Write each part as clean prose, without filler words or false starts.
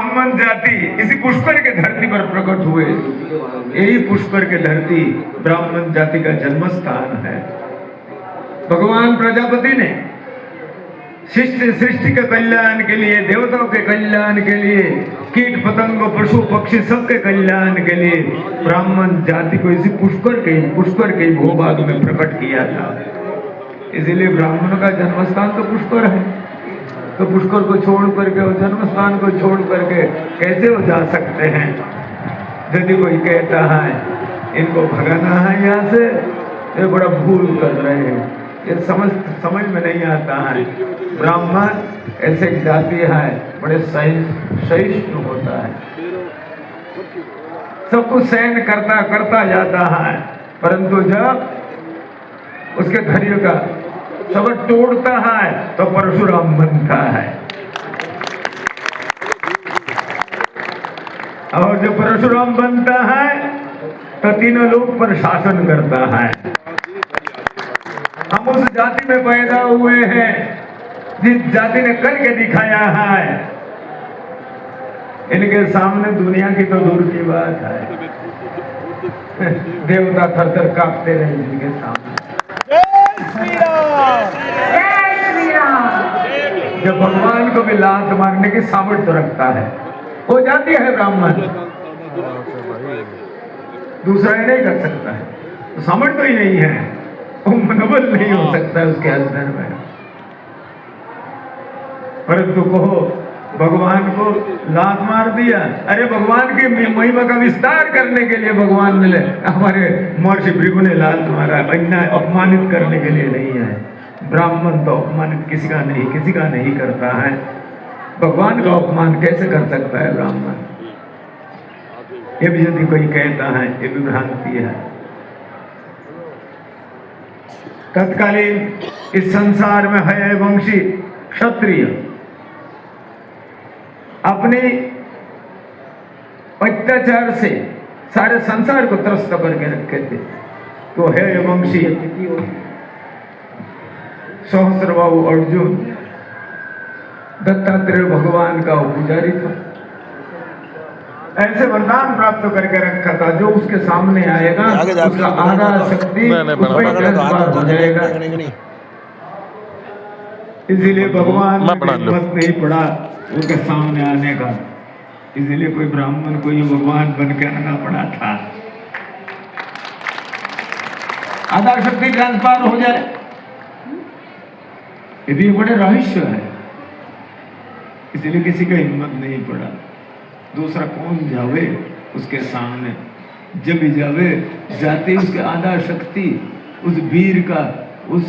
ब्राह्मण जाति इसी पुष्कर के धरती पर प्रकट हुए। यही पुष्कर के धरती ब्राह्मण जाति का जन्म स्थान है। भगवान प्रजापति ने सृष्टि के कल्याण के लिए, देवताओं के कल्याण के लिए, कीट पतंग पशु पक्षी सबके कल्याण के लिए ब्राह्मण जाति को इसी पुष्कर के भूभाग में प्रकट किया था। इसीलिए ब्राह्मणों का जन्म स्थान तो पुष्कर है। तो पुष्कर को छोड़ करके और जन्म स्थान को छोड़ करके कैसे वो जा सकते हैं? यदि कोई कहता है इनको भगाना है यहाँ से, ये बड़ा भूल कर रहे हैं। ये समझ में नहीं आता है। ब्राह्मण ऐसे जाति है, बड़े सहिष्णु होता है, सब कुछ सहन करता जाता है, परंतु जब उसके धैर्य का सब तोड़ता है तो परशुराम बनता है। और जब परशुराम बनता है तो तीनों लोग पर शासन करता है। हम उस जाति में पैदा हुए हैं जिस जाति ने करके दिखाया है। इनके सामने दुनिया की तो दूर की बात है, देवता थर-थर कांपते रहे इनके सामने। जब भगवान को भी लात मारने की सामर्थ्य रखता है, वो जाति है ब्राह्मण, दूसरा ही नहीं कर सकता है, तो सामर्थ्य तो ही नहीं है, वो मनोबल नहीं हो सकता है उसके अंदर में। परंतु कहो भगवान को लात मार दिया, अरे भगवान की महिमा का विस्तार करने के लिए भगवान ने हमारे महर्षि भृगु ने लात मारा, अन्याय अपमानित करने के लिए नहीं है। ब्राह्मण तो अपमानित किसी का नहीं करता है। भगवान का अपमान कैसे कर सकता है ब्राह्मण? ये भी यदि कोई कहता है ये भी भ्रांति है। तत्कालीन इस संसार में है वंशी क्षत्रिय अपने अत्याचार से सारे संसार को त्रस्त करके रखे थे। तो है वंशी सहस्रबाहु अर्जुन दत्तात्रेय भगवान का पुजारी था। ऐसे वरदान प्राप्त करके रखा था, जो उसके सामने आएगा उसका आधा शक्ति हो जाएगा। इसीलिए भगवान हिम्मत नहीं पड़ा उनके सामने आने का, इसीलिए कोई ब्राह्मण को ये भगवान बन के आना पड़ा था। आधा शक्ति ट्रांसफर हो जाए, ये भी बड़े रहस्य है। इसलिए किसी का हिम्मत नहीं पड़ा। दूसरा कौन जावे उसके सामने? जब भी जावे जाते उसके आधा शक्ति उस वीर का, उस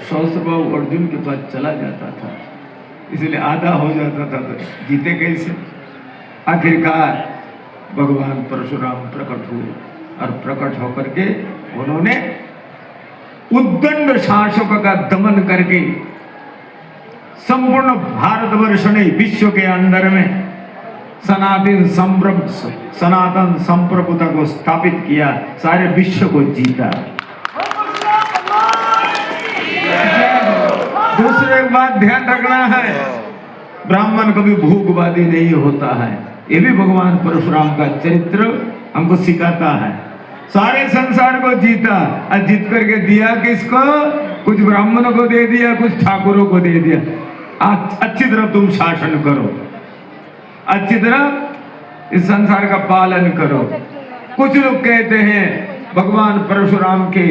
सहस्रबाहु अर्जुन के पास चला जाता था। इसलिए आधा हो जाता था तो जीते कैसे? आखिरकार भगवान परशुराम प्रकट हुए और प्रकट होकर के उन्होंने उद्दंड शासकों का दमन करके संपूर्ण भारतवर्ष ने विश्व के अंदर में सनातन संप्रभुता को स्थापित किया, सारे विश्व को जीता। दूसरे बात ध्यान रखना है, ब्राह्मण कभी भूखवादी नहीं होता है। ये भी भगवान परशुराम का चरित्र हमको सिखाता है। सारे संसार को जीता और जीत करके दिया किसको? कुछ ब्राह्मणों को दे दिया, कुछ ठाकुरों को दे दिया। अच्छी तरह तुम शासन करो, अच्छी तरह इस संसार का पालन करो। कुछ लोग कहते हैं भगवान परशुराम के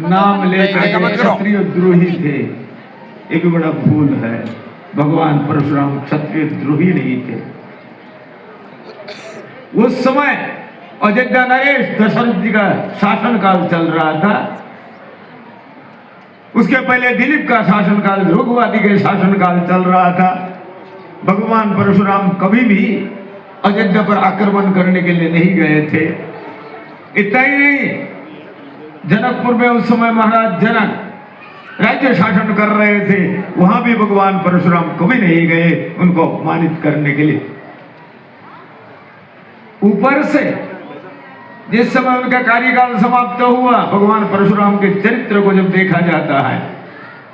नाम लेकर क्षत्रिय द्रोही थे, ये भी बड़ा भूल है। भगवान परशुराम क्षत्रिय द्रोही नहीं थे। उस समय अयोध्या नरेश दशरथ जी का शासन काल चल रहा था। उसके पहले दिलीप का शासन काल, रघुवादी के शासन काल चल रहा था। भगवान परशुराम कभी भी अयोध्या पर आक्रमण करने के लिए नहीं गए थे। इतना ही नहीं, जनकपुर में उस समय महाराज जनक राज्य शासन कर रहे थे, वहां भी भगवान परशुराम कभी नहीं गए उनको अपमानित करने के लिए। ऊपर से जिस समय उनका कार्यकाल समाप्त हुआ, भगवान परशुराम के चरित्र को जब देखा जाता है,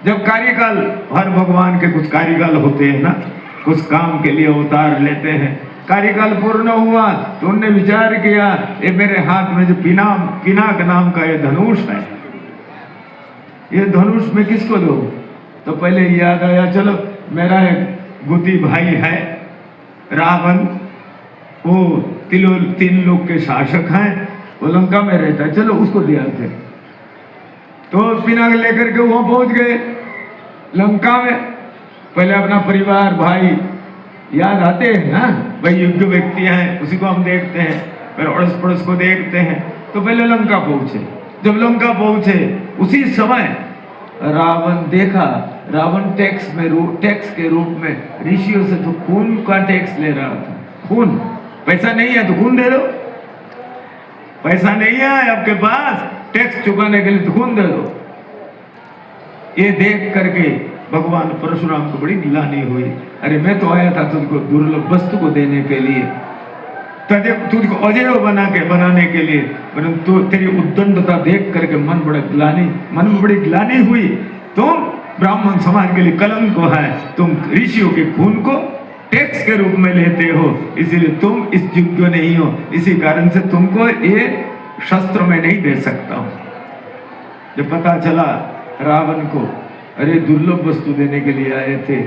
जब कार्यकाल, हर भगवान के कुछ कार्यकाल होते हैं ना, कुछ काम के लिए अवतार लेते हैं, कार्यकाल पूर्ण हुआ तो उनने विचार किया ये मेरे हाथ में जो पिनाक नाम का ये धनुष है, ये धनुष में किसको दो? तो पहले याद आया चलो मेरा एक गुदी भाई है रावण, वो तीन लोग के शासक हैं, वो लंका में रहता है, चलो उसको दिया थे। तो पिनाक लेकर के वहां पहुंच गए लंका में। पहले अपना परिवार भाई याद आते हैं ना, भाई योग्य व्यक्ति हैं उसी को हम देखते हैं, फिर अड़ोस पड़ोस को देखते हैं। तो पहले लंका पहुंचे। जब लंका पहुंचे उसी समय रावण देखा, रावण टैक्स के रूप में ऋषियों से तो खून का टैक्स ले रहा था। खून, पैसा नहीं है तो खून दे दो, पैसा नहीं है आपके पास टैक्स चुकाने के लिए तो खून दे दो। ये देख करके भगवान परशुराम को बड़ी गिलानी हुई। अरे मैं तो आया था तुझको दुर्लभ वस्तु को देने के लिए, तुझको अजय बनाने के लिए, परंतु तेरी उद्दंडता देख करके मन में बड़ी गिलानी हुई। तुम ब्राह्मण समाज के लिए कलंक है, तुम ऋषियों के खून को टैक्स के रूप में लेते हो, इसीलिए तुम इस योग्य नहीं हो, इसी कारण से तुमको ये शस्त्र में नहीं दे सकता हूं। जब पता चला रावण को, अरे दुर्लभ वस्तु देने के लिए आए थे,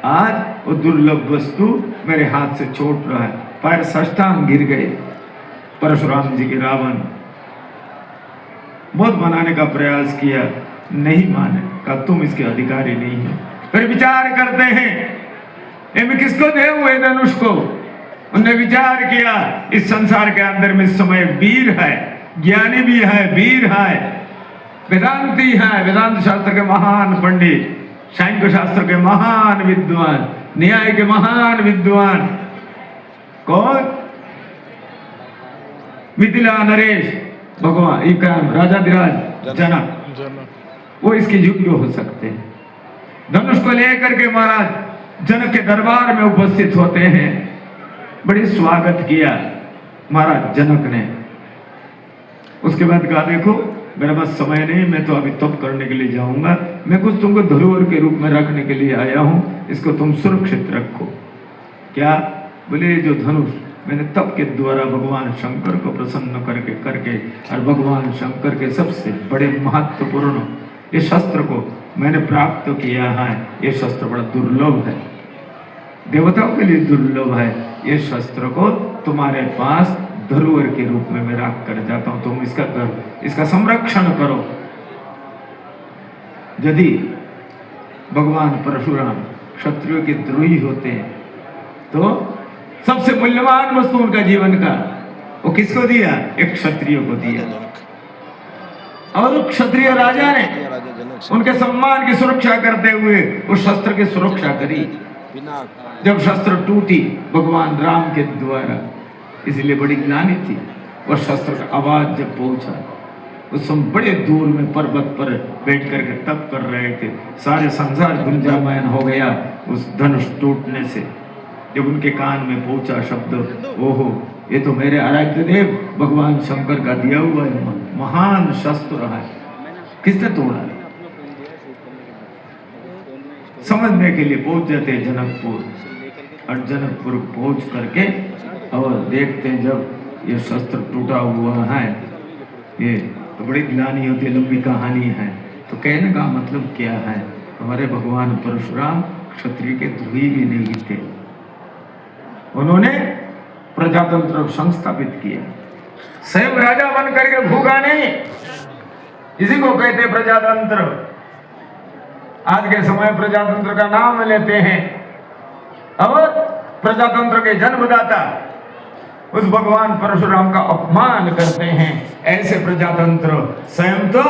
आज वो दुर्लभ वस्तु मेरे हाथ से छूट रहा है, पैर साष्टांग गिर गए परशुराम जी के। रावण बहुत मनाने का प्रयास किया, नहीं माने, कहा तुम इसके अधिकारी नहीं हो। फिर विचार करते हैं मैं किसको दे हुए धनुष को। उन्होंने विचार किया इस संसार के अंदर में इस समय वीर है, ज्ञानी भी है, वीर है, वेदांती है, वेदांत शास्त्र के महान पंडित, सांख्य शास्त्र के महान विद्वान, न्याय के महान विद्वान। कौन? मिथिला नरेश भगवान राजाधिराज जनक, वो इसके योग्य हो सकते हैं। धनुष को लेकर के महाराज जनक के दरबार में उपस्थित होते हैं। बड़ी स्वागत किया महाराज जनक ने। उसके बाद कहा देखो मेरे पास समय नहीं, मैं तो अभी तप करने के लिए जाऊंगा, मैं कुछ तुमको धरोहर के रूप में रखने के लिए आया हूं, इसको तुम सुरक्षित रखो। क्या? बोले जो धनुष मैंने तप के द्वारा भगवान शंकर को प्रसन्न करके और भगवान शंकर के सबसे बड़े महत्वपूर्ण ये शस्त्र को मैंने प्राप्त किया है। ये शस्त्र बड़ा दुर्लभ है, देवताओं के लिए दुर्लभ है। ये शस्त्र को तुम्हारे पास धरोहर के रूप में मैं रख कर जाता हूं, तुम इसका संरक्षण करो। यदि भगवान परशुराम क्षत्रियों के द्रोही होते हैं तो सबसे मूल्यवान वस्तु उनका जीवन का वो किसको दिया? एक क्षत्रिय को दिया। और क्षत्रिय राजा ने उनके सम्मान की सुरक्षा करते हुए उस शस्त्र की सुरक्षा करी। जब शस्त्र टूटी भगवान राम के द्वारा, इसलिए बड़ी ग्लानि थी। और शस्त्र का आवाज जब पहुंचा उस समय बड़े दूर में पर्वत पर बैठ करके तप कर रहे थे, सारे संसार गुंजायमान हो गया उस धनुष टूटने से। जब उनके कान में पहुंचा शब्द, ओहो ये तो मेरे आराध्य देव भगवान शंकर का दिया हुआ है महान शस्त्र है, किसने तोड़ा? समझने के लिए पहुंच जाते जनकपुर, और जनकपुर पहुंच करके और देखते हैं जब ये शस्त्र टूटा हुआ है, ये तो बड़ी ग्लानि होती है, लंबी कहानी है। तो कहने का मतलब क्या है? हमारे भगवान परशुराम क्षत्रिय के द्रोही भी नहीं थे, उन्होंने प्रजातंत्र संस्थापित किया। स्वयं राजा बन करके भूखा नहीं, इसी को कहते प्रजातंत्र। आज के समय प्रजातंत्र का नाम लेते हैं और प्रजातंत्र के जन्मदाता उस भगवान परशुराम का अपमान करते हैं। ऐसे प्रजातंत्र स्वयं तो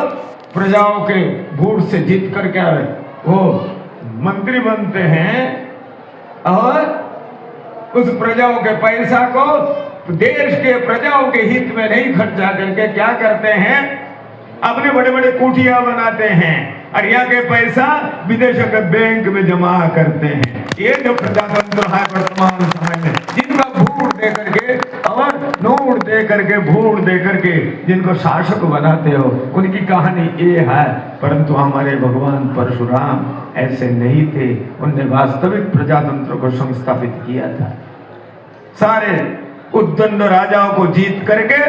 प्रजाओं के वोट से जीत करके वो मंत्री बनते हैं और उस प्रजाओं के पैसा को देश के प्रजाओं के हित में नहीं खर्चा करके क्या करते हैं? अपने बड़े बड़े कुटिया बनाते हैं और यहाँ के पैसा विदेशों के बैंक में जमा करते हैं। ये जो प्रजातंत्र है वर्तमान समय में, जिनका वोट दे करके और नोट दे करके वोट दे करके जिनको शासक बनाते हो, उनकी कहानी ये है। परंतु हमारे भगवान परशुराम ऐसे नहीं थे, उनने वास्तविक प्रजातंत्र को संस्थापित किया था। सारे उद्दंड राजाओं को जीत करके,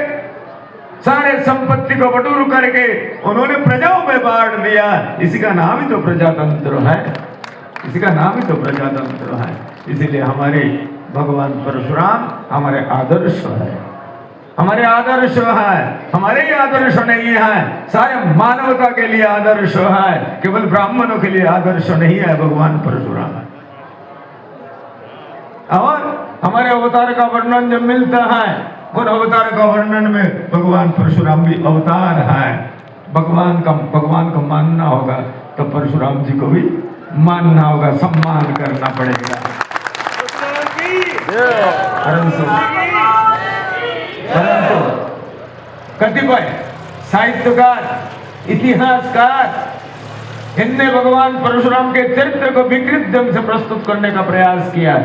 सारे संपत्ति को बटूर करके उन्होंने प्रजाओं में बांट दिया। इसी का नाम ही तो प्रजातंत्र है, इसी का नाम ही तो प्रजातंत्र है। इसीलिए हमारे भगवान परशुराम हमारे आदर्श है, हमारे आदर्श है, हमारे ही आदर्श नहीं है, सारे मानवता के लिए आदर्श है, केवल ब्राह्मणों के लिए आदर्श नहीं है, भगवान परशुराम है। और हमारे अवतार का वर्णन जब मिलता है, उन अवतार का वर्णन में भगवान परशुराम भी अवतार है। भगवान को मानना होगा तो परशुराम जी को भी मानना होगा, सम्मान करना पड़ेगा। परंतु कतिपय साहित्यकार, इतिहासकार इनने भगवान परशुराम के चरित्र को विकृत ढंग से प्रस्तुत करने का प्रयास किया।